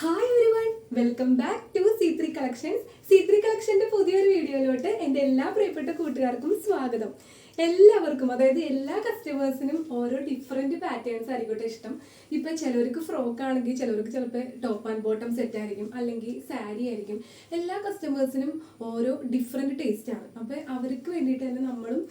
Hi everyone, welcome back to C3 collections. C3 കളക്ഷന്റെ പുതിയൊരു വീഡിയോയിലോട്ട് എൻ്റെ എല്ലാ പ്രിയപ്പെട്ട കൂട്ടുകാർക്കും സ്വാഗതം. എല്ലാവർക്കും, അതായത് എല്ലാ കസ്റ്റമേഴ്സിനും ഓരോ ഡിഫറെൻറ്റ് പാറ്റേൺസ് ആയിരിക്കട്ടെ ഇഷ്ടം. ഇപ്പം ചിലവർക്ക് ഫ്രോക്ക് ആണെങ്കിൽ ചിലവർക്ക് ചിലപ്പോൾ ടോപ്പ് ആൻഡ് ബോട്ടം സെറ്റ് ആയിരിക്കും, അല്ലെങ്കിൽ സാരി ആയിരിക്കും. എല്ലാ കസ്റ്റമേഴ്സിനും ഓരോ ഡിഫറെൻറ്റ് ടേസ്റ്റ് ആണ്. അപ്പോൾ അവർക്ക് വേണ്ടിയിട്ട് തന്നെ നമ്മളും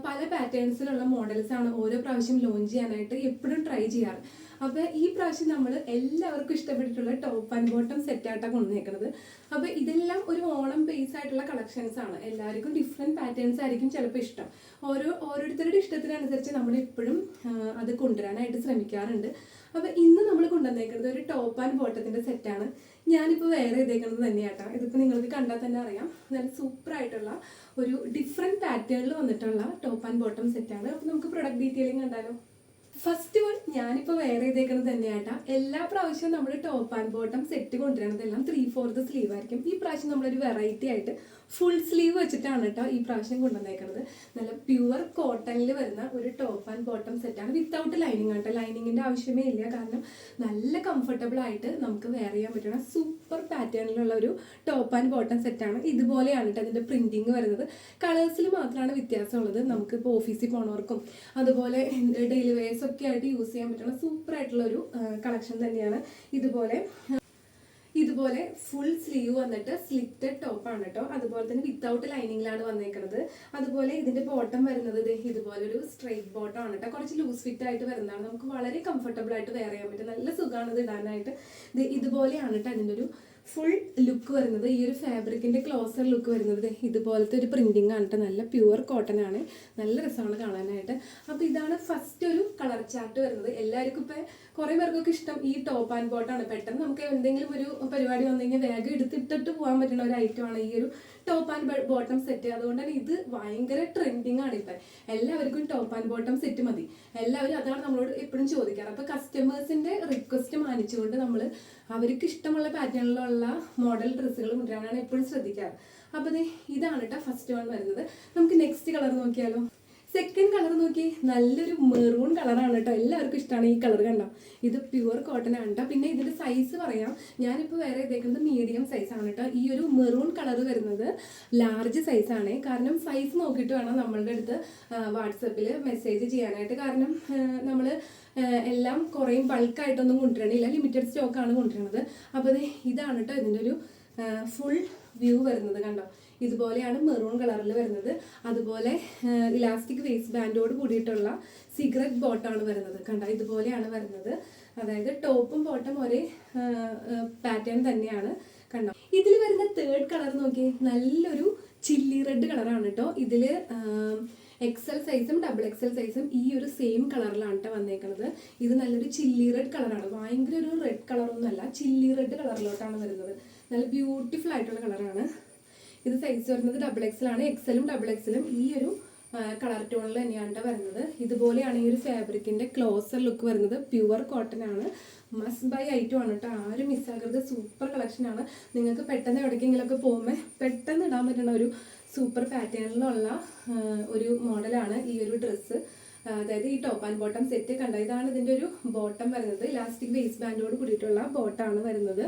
പല പാറ്റേൺസിലുള്ള മോഡൽസാണ് ഓരോ പ്രാവശ്യം ലോഞ്ച് ചെയ്യാനായിട്ട് എപ്പോഴും ട്രൈ ചെയ്യാറ്. അപ്പോൾ ഈ പ്രാവശ്യം നമ്മൾ എല്ലാവർക്കും ഇഷ്ടപ്പെട്ടിട്ടുള്ള ടോപ്പ് ആൻഡ് ബോട്ടം സെറ്റായിട്ടാണ് കൊണ്ടുവന്നേക്കുന്നത്. അപ്പോൾ ഇതെല്ലാം ഒരു ഓണം ബേസ് ആയിട്ടുള്ള കളക്ഷൻസ് ആണ്. എല്ലാവർക്കും ഡിഫറെൻറ്റ് പാറ്റേൺസ് ആയിരിക്കും ചിലപ്പോൾ ഇഷ്ടം. ഓരോരുത്തരുടെ ഇഷ്ടത്തിനനുസരിച്ച് നമ്മൾ എപ്പോഴും അത് കൊണ്ടുവരാനായിട്ട് ശ്രമിക്കാറുണ്ട്. അപ്പോൾ ഇന്ന് നമ്മൾ കൊണ്ടുവന്നേക്കുന്നത് ഒരു ടോപ്പ് ആൻഡ് ബോട്ടത്തിൻ്റെ സെറ്റാണ്. ഞാനിപ്പോൾ വേറെ ചെയ്തേക്കുന്നത് തന്നെയാട്ടോ. ഇതിപ്പോൾ നിങ്ങൾക്ക് കണ്ടാൽ തന്നെ അറിയാം, നല്ല സൂപ്പറായിട്ടുള്ള ഒരു ഡിഫറെൻറ്റ് പാറ്റേണിൽ വന്നിട്ടുള്ള ടോപ്പ് ആൻഡ് ബോട്ടം സെറ്റാണ്. അപ്പോൾ നമുക്ക് പ്രൊഡക്റ്റ് ഡീറ്റെയിലിംഗ് കണ്ടാലോ. ഫസ്റ്റ് വൺ ഞാനിപ്പോൾ വേറെ ചെയ്തേക്കുന്നത് തന്നെയാട്ടാ. എല്ലാ പ്രാവശ്യവും നമ്മൾ ടോപ്പ് ആൻഡ് ബോട്ടം സെറ്റ് കൊണ്ടുവരണതെല്ലാം 3/4 സ്ലീവ് ആയിരിക്കും. ഈ പ്രാവശ്യം നമ്മളൊരു വെറൈറ്റി ആയിട്ട് ഫുൾ സ്ലീവ് വെച്ചിട്ടാണ് കേട്ടോ ഈ പ്രാവശ്യം കൊണ്ടുവന്നേക്കുന്നത്. നല്ല പ്യുവർ കോട്ടണിൽ വരുന്ന ഒരു ടോപ്പ് ആൻഡ് ബോട്ടം സെറ്റാണ്, വിത്തൗട്ട് ലൈനിങ് ആട്ടോ. ലൈനിങ്ങിൻ്റെ ആവശ്യമേ ഇല്ല, കാരണം നല്ല കംഫർട്ടബിൾ ആയിട്ട് നമുക്ക് വെയർ ചെയ്യാൻ പറ്റുന്ന സൂപ്പർ പാറ്റേണിലുള്ള ഒരു ടോപ്പ് ആൻഡ് ബോട്ടം സെറ്റാണ്. ഇതുപോലെയാണ് കേട്ടോ അതിൻ്റെ പ്രിൻറ്റിങ് വരുന്നത്. കളേഴ്സിൽ മാത്രമാണ് വ്യത്യാസമുള്ളത്. നമുക്കിപ്പോൾ ഓഫീസിൽ പോണവർക്കും അതുപോലെ ഡെയിലി വെയേഴ്സ് ഒക്കെ ആയിട്ട് യൂസ് ചെയ്യാൻ പറ്റുന്ന സൂപ്പർ ആയിട്ടുള്ള ഒരു കളക്ഷൻ തന്നെയാണ്. ഇതുപോലെ ഫുൾ സ്ലീവ് വന്നിട്ട് സ്ലിറ്റഡ് ടോപ്പാണ് കേട്ടോ. അതുപോലെ തന്നെ വിത്തൗട്ട് ലൈനിങ്ങിലാണ് വന്നേക്കുന്നത്. അതുപോലെ ഇതിന്റെ ബോട്ടം വരുന്നത് ഇതുപോലെ ഒരു സ്ട്രെയിറ്റ് ബോട്ടം ആണ് കേട്ടോ. കുറച്ച് ലൂസ് ഫിറ്റ് ആയിട്ട് വരുന്നതാണ്. നമുക്ക് വളരെ കംഫർട്ടബിൾ ആയിട്ട് വെയർ ചെയ്യാൻ പറ്റും. നല്ല സുഖമാണ് ഇത് ഇടാനായിട്ട്. ഇതുപോലെയാണ് കേട്ടോ അതിൻ്റെ ഒരു ഫുൾ ലുക്ക് വരുന്നത്. ഈ ഒരു ഫാബ്രിക്കിന്റെ ക്ലോസർ ലുക്ക് വരുന്നത് ഇതുപോലത്തെ ഒരു പ്രിന്റിംഗ് ആണ് കേട്ടോ. നല്ല പ്യുവർ കോട്ടൺ ആണ്, നല്ല രസമാണ് കാണാനായിട്ട്. അപ്പോൾ ഇതാണ് ഫസ്റ്റ് ഒരു കളർ ചാർട്ട് വരുന്നത്. എല്ലാവർക്കും ഇപ്പം കുറേ പേർക്കൊക്കെ ഇഷ്ടം ഈ ടോപ്പ് ആൻഡ് ബോട്ടാണ്. പെട്ടെന്ന് നമുക്ക് എന്തെങ്കിലും ഒരു പരിപാടി വന്നു കഴിഞ്ഞാൽ വേഗം എടുത്തിട്ടിട്ട് പോകാൻ പറ്റുന്ന ഒരു ഐറ്റമാണ് ഈ ഒരു ടോപ്പ് ആൻഡ് ബോട്ടം സെറ്റ്. അതുകൊണ്ട് തന്നെ ഇത് ഭയങ്കര ട്രെൻഡിങ് ആണ് ഇപ്പം. എല്ലാവർക്കും ടോപ്പ് ആൻഡ് ബോട്ടം സെറ്റ് മതി. എല്ലാവരും അതാണ് നമ്മളോട് എപ്പോഴും ചോദിക്കാറ്. അപ്പോൾ കസ്റ്റമേഴ്സിന്റെ റിക്വസ്റ്റ് മാനിച്ചുകൊണ്ട് നമ്മൾ അവർക്ക് ഇഷ്ടമുള്ള പാറ്റേണിലുള്ള മോഡൽ ഡ്രസ്സുകൾ കൊണ്ടുവരാനാണ് എപ്പോഴും ശ്രദ്ധിക്കാറ്. അപ്പോൾ ഇതാണ് കേട്ടോ ഫസ്റ്റ് വൺ വരുന്നത്. നമുക്ക് നെക്സ്റ്റ് കളർ നോക്കിയാലോ. സെക്കൻഡ് കളർ നോക്കി, നല്ലൊരു മെറൂൺ കളറാണ് കേട്ടോ. എല്ലാവർക്കും ഇഷ്ടമാണ് ഈ കളർ. കണ്ടോ, ഇത് പ്യുവർ കോട്ടൺ ആണ് കേട്ടോ. പിന്നെ ഇതിന്റെ സൈസ് പറയാം. ഞാനിപ്പോൾ വേറെ ഇതേക്കുന്നത് മീഡിയം സൈസാണ് കേട്ടോ. ഈ ഒരു മെറൂൺ കളർ വരുന്നത് ലാർജ് സൈസാണ്. കാരണം സൈസ് നോക്കിയിട്ട് വേണം നമ്മളുടെ അടുത്ത് വാട്സപ്പിൽ മെസ്സേജ് ചെയ്യാനായിട്ട്. കാരണം നമ്മൾ എല്ലാം കുറേയും ബൾക്കായിട്ടൊന്നും കൊണ്ടുവരണില്ല, ലിമിറ്റഡ് സ്റ്റോക്കാണ് കൊണ്ടുവരുന്നത്. അപ്പോൾ ഇതാണ് കേട്ടോ ഇതിൻ്റെ ഒരു ഫുൾ വ്യൂ വരുന്നത്. കണ്ടോ, ഇതുപോലെയാണ് മെറൂൺ കളറിൽ വരുന്നത്. അതുപോലെ ഇലാസ്റ്റിക് വേസ്റ്റ് ബാൻഡോട് കൂടിയിട്ടുള്ള സിഗരറ്റ് ബോട്ടാണ് വരുന്നത്. കണ്ടോ, ഇതുപോലെയാണ് വരുന്നത്. അതായത് ടോപ്പും ബോട്ടം ഒരേ പാറ്റേൺ തന്നെയാണ്. കണ്ടോ, ഇതിൽ വരുന്ന തേർഡ് കളർ നോക്കി, നല്ലൊരു ചില്ലി റെഡ് കളറാണ് കേട്ടോ. ഇതിൽ XL സൈസും XXL സൈസും ഈ ഒരു സെയിം കളറിലാണ് കേട്ടോ വന്നേക്കുന്നത്. ഇത് നല്ലൊരു ചില്ലി റെഡ് കളറാണ്. ഭയങ്കര ഒരു റെഡ് കളറൊന്നും അല്ല, ചില്ലി റെഡ് കളറിലോട്ടാണ് വരുന്നത്. നല്ല ബ്യൂട്ടിഫുൾ ആയിട്ടുള്ള കളറാണ്. ഇത് സൈസ് വരുന്നത് XXL ആണ്. XLും XXLും ഈ ഒരു കളർ ടോണിൽ തന്നെയാണ് വരുന്നത്. ഇതുപോലെയാണ് ഈ ഒരു ഫാബ്രിക്കിന്റെ ക്ലോസർ ലുക്ക് വരുന്നത്. പ്യുവർ കോട്ടൺ ആണ്. മസ്റ്റ് ബൈ ഐറ്റം ആണ് കേട്ടോ. ആരും മിസ്സാക്കരുത്. സൂപ്പർ കളക്ഷൻ ആണ്. നിങ്ങൾക്ക് പെട്ടെന്ന് എവിടേക്കെങ്കിലുമൊക്കെ പോകുമ്പോൾ പെട്ടെന്ന് ഇടാൻ പറ്റുന്ന ഒരു സൂപ്പർ പാറ്റേണിലുള്ള ഒരു മോഡലാണ് ഈ ഒരു ഡ്രസ്സ്. അതായത് ഈ ടോപ്പ് ആൻഡ് ബോട്ടം സെറ്റ്. കണ്ട, ഇതാണ് ഇതിൻ്റെ ഒരു ബോട്ടം വരുന്നത്. ഇലാസ്റ്റിക് വേസ്റ്റ് ബാൻഡോട് കൂടിയിട്ടുള്ള ബോട്ടാണ് വരുന്നത്.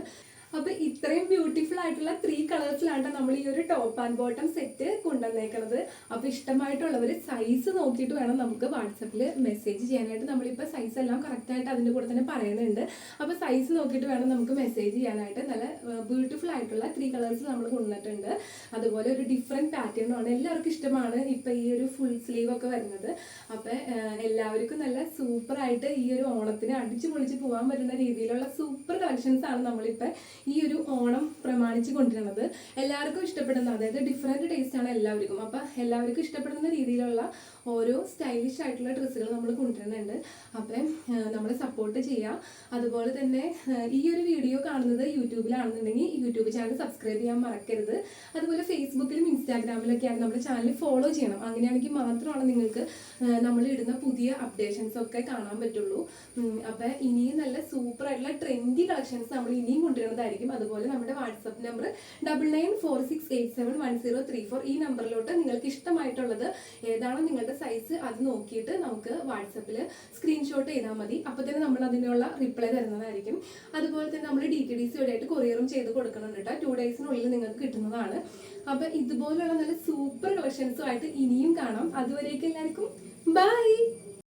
അപ്പോൾ ഇത്രയും ബ്യൂട്ടിഫുൾ ആയിട്ടുള്ള 3 കളേഴ്സിലാണ് നമ്മൾ ഈ ഒരു ടോപ്പ് ആൻഡ് ബോട്ടം സെറ്റ് കൊണ്ടുവന്നേക്കുന്നത്. അപ്പോൾ ഇഷ്ടമായിട്ടുള്ളവർ സൈസ് നോക്കിയിട്ട് വേണം നമുക്ക് വാട്സപ്പിൽ മെസ്സേജ് ചെയ്യാനായിട്ട്. നമ്മളിപ്പോൾ സൈസ് എല്ലാം കറക്റ്റായിട്ട് അതിൻ്റെ കൂടെ തന്നെ പറയുന്നുണ്ട്. അപ്പോൾ സൈസ് നോക്കിയിട്ട് വേണം നമുക്ക് മെസ്സേജ് ചെയ്യാനായിട്ട്. നല്ല ബ്യൂട്ടിഫുൾ ആയിട്ടുള്ള 3 കളേഴ്സ് നമ്മൾ കൊണ്ടുവന്നിട്ടുണ്ട്. അതുപോലെ ഒരു ഡിഫറെൻറ്റ് പാറ്റേണാണ്. എല്ലാവർക്കും ഇഷ്ടമാണ് ഇപ്പോൾ ഈ ഒരു ഫുൾ സ്ലീവ് ഒക്കെ വരുന്നത്. അപ്പോൾ എല്ലാവർക്കും നല്ല സൂപ്പറായിട്ട് ഈ ഒരു ഓണത്തിന് അടിച്ചു പൊളിച്ച് പോകാൻ പറ്റുന്ന രീതിയിലുള്ള സൂപ്പർ കളക്ഷൻസ് ആണ് നമ്മളിപ്പോൾ ഈ ഒരു ഓണം പ്രമാണിച്ച് കൊണ്ടുവരുന്നത്. എല്ലാവർക്കും ഇഷ്ടപ്പെടുന്ന, അതായത് ഡിഫറെൻറ്റ് ടേസ്റ്റ് ആണ് എല്ലാവർക്കും. അപ്പം എല്ലാവർക്കും ഇഷ്ടപ്പെടുന്ന രീതിയിലുള്ള ഓരോ സ്റ്റൈലിഷ് ആയിട്ടുള്ള ഡ്രസ്സുകൾ നമ്മൾ കൊണ്ടുവരുന്നുണ്ട്. അപ്പം നമ്മൾ സപ്പോർട്ട് ചെയ്യുക. അതുപോലെ തന്നെ ഈ ഒരു വീഡിയോ കാണുന്നത് യൂട്യൂബിലാണെന്നുണ്ടെങ്കിൽ യൂട്യൂബ് ചാനൽ സബ്സ്ക്രൈബ് ചെയ്യാൻ മറക്കരുത്. അതുപോലെ ഫേസ്ബുക്കിലും ഇൻസ്റ്റാഗ്രാമിലൊക്കെയാണ് നമ്മുടെ ചാനൽ ഫോളോ ചെയ്യണം. അങ്ങനെയാണെങ്കിൽ മാത്രമാണ് നിങ്ങൾക്ക് നമ്മൾ ഇടുന്ന പുതിയ അപ്ഡേഷൻസ് ഒക്കെ കാണാൻ പറ്റുള്ളൂ. അപ്പം ഇനിയും നല്ല സൂപ്പർ ആയിട്ടുള്ള ട്രെൻഡി കളക്ഷൻസ് നമ്മൾ ഇനിയും കൊണ്ടുവരുന്നത് ചെയ്യുന്നതായിരിക്കും. അതുപോലെ നമ്മുടെ വാട്സപ്പ് നമ്പർ 9946871034, ഈ നമ്പറിലോട്ട് നിങ്ങൾക്ക് ഇഷ്ടമായിട്ടുള്ളത് ഏതാണോ നിങ്ങളുടെ സൈസ് അത് നോക്കിയിട്ട് നമുക്ക് വാട്സപ്പിൽ സ്ക്രീൻഷോട്ട് ചെയ്താൽ മതി. അപ്പോൾ തന്നെ നമ്മൾ അതിനുള്ള റിപ്ലൈ തരുന്നതായിരിക്കും. അതുപോലെ തന്നെ നമ്മൾ DTDC വഴിയായിട്ട് കൊറിയറും ചെയ്ത് കൊടുക്കുന്നുണ്ട് കേട്ടോ. 2 ഡേയ്സിനുള്ളിൽ നിങ്ങൾക്ക് കിട്ടുന്നതാണ്. അപ്പം ഇതുപോലുള്ള നല്ല സൂപ്പർ കളക്ഷൻസുമായിട്ട് ഇനിയും കാണാം. അതുവരേക്കും എല്ലാവർക്കും ബൈ.